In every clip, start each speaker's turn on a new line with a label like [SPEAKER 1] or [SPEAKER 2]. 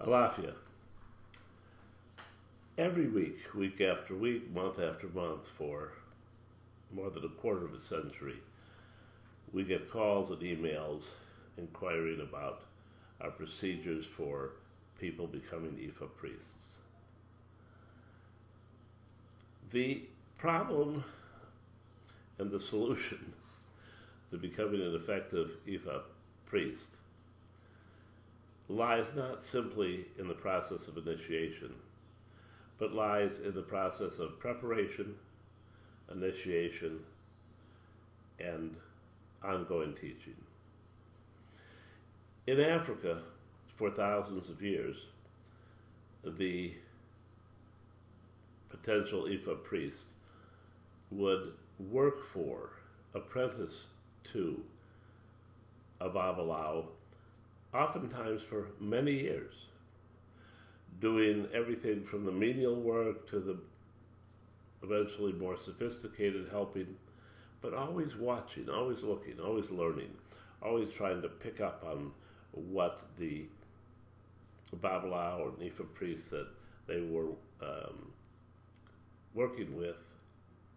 [SPEAKER 1] Alafia. Every week, week after week, month after month, for more than a quarter of a century, we get calls and emails inquiring about our procedures for people becoming Ifa priests. The problem and the solution to becoming an effective Ifa priest lies not simply in the process of initiation, but lies in the process of preparation, initiation, and ongoing teaching. In Africa, for thousands of years, the potential Ifa priest would work for, apprentice to, a Babalawo, oftentimes for many years, doing everything from the menial work to the eventually more sophisticated helping, but always watching, always looking, always learning, always trying to pick up on what the Babalawo or Ifa priests that they were working with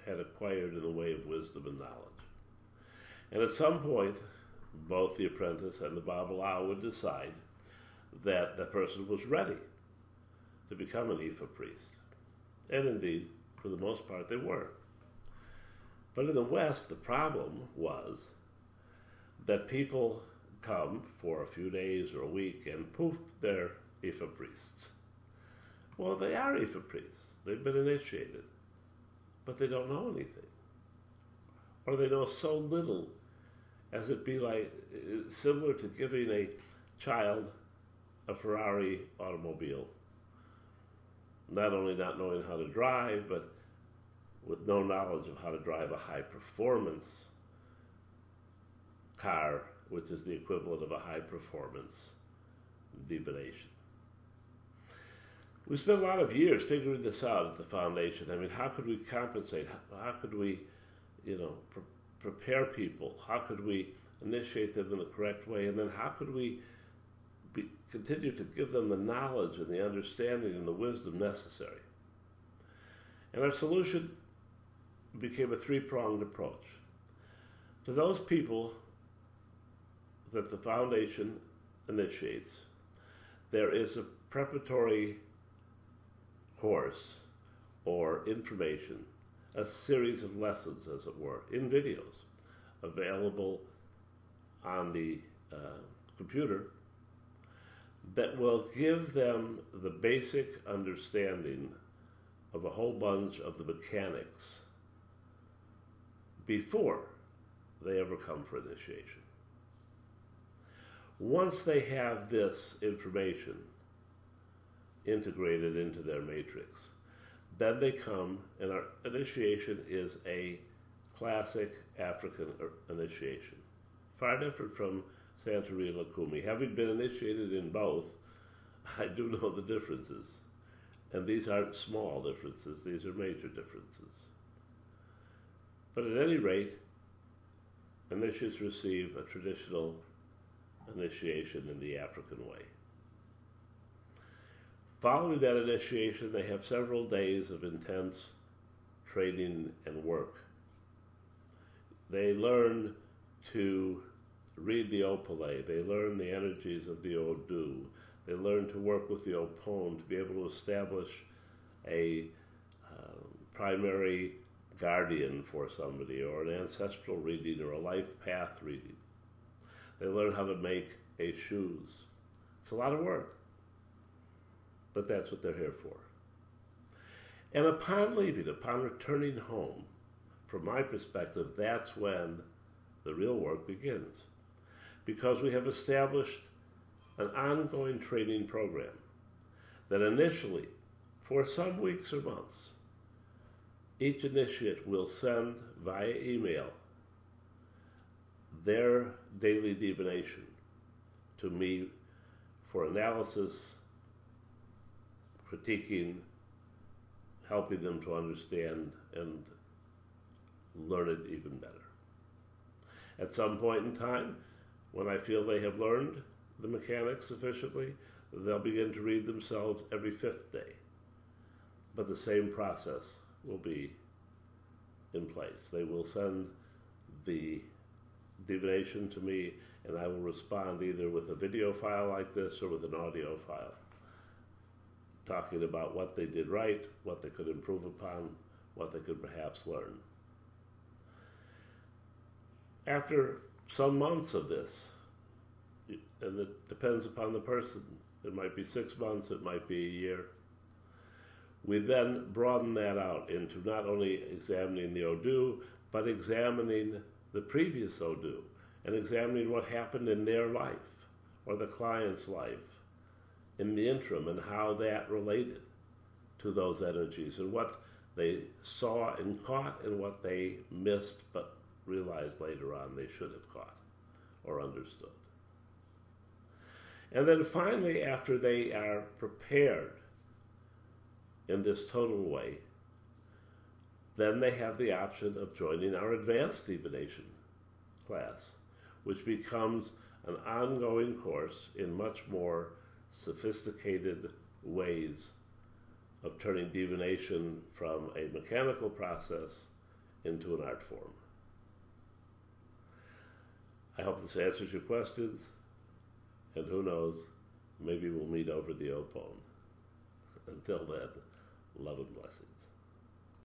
[SPEAKER 1] had acquired in the way of wisdom and knowledge. And at some point, both the apprentice and the Babalawo would decide that the person was ready to become an Ifa priest. And indeed, for the most part, they were. But in the West, the problem was that people come for a few days or a week and poof, they're Ifa priests. Well, they are Ifa priests. They've been initiated, but they don't know anything. Or they know so little as it be like similar to giving a child a Ferrari automobile. Not only not knowing how to drive, but with no knowledge of how to drive a high-performance car, which is the equivalent of a high-performance divination. We spent a lot of years figuring this out at the foundation. I mean, how could we compensate? How could we, prepare people? How could we initiate them in the correct way? And then how could we continue to give them the knowledge and the understanding and the wisdom necessary? And our solution became a three-pronged approach. To those people that the foundation initiates, there is a preparatory course or information, a series of lessons, as it were, in videos available on the computer that will give them the basic understanding of a whole bunch of the mechanics before they ever come for initiation. Once they have this information integrated into their matrix, then they come, and our initiation is a classic African initiation, far different from Santeria Lakumi. Having been initiated in both, I do know the differences. And these aren't small differences, these are major differences. But at any rate, initiates receive a traditional initiation in the African way. Following that initiation, they have several days of intense training and work. They learn to read the Opale, they learn the energies of the Odu, they learn to work with the Opon to be able to establish a primary guardian for somebody, or an ancestral reading, or a life path reading. They learn how to make a shoes. It's a lot of work, but that's what they're here for. And upon leaving, upon returning home, from my perspective, that's when the real work begins. Because we have established an ongoing training program that initially, for some weeks or months, each initiate will send via email their daily divination to me for analysis, critiquing, helping them to understand and learn it even better. At some point in time, when I feel they have learned the mechanics sufficiently, they'll begin to read themselves every fifth day. But the same process will be in place. They will send the divination to me, and I will respond either with a video file like this or with an audio file, talking about what they did right, what they could improve upon, what they could perhaps learn. After some months of this, and it depends upon the person, it might be 6 months, it might be a year, we then broaden that out into not only examining the Odu, but examining the previous Odu, and examining what happened in their life, or the client's life, in the interim, and how that related to those energies, and what they saw and caught, and what they missed but realized later on they should have caught or understood. And then finally, after they are prepared in this total way, then they have the option of joining our advanced divination class, which becomes an ongoing course in much more sophisticated ways of turning divination from a mechanical process into an art form. I hope this answers your questions, and who knows, maybe we'll meet over the Opone. Until then, love and blessings.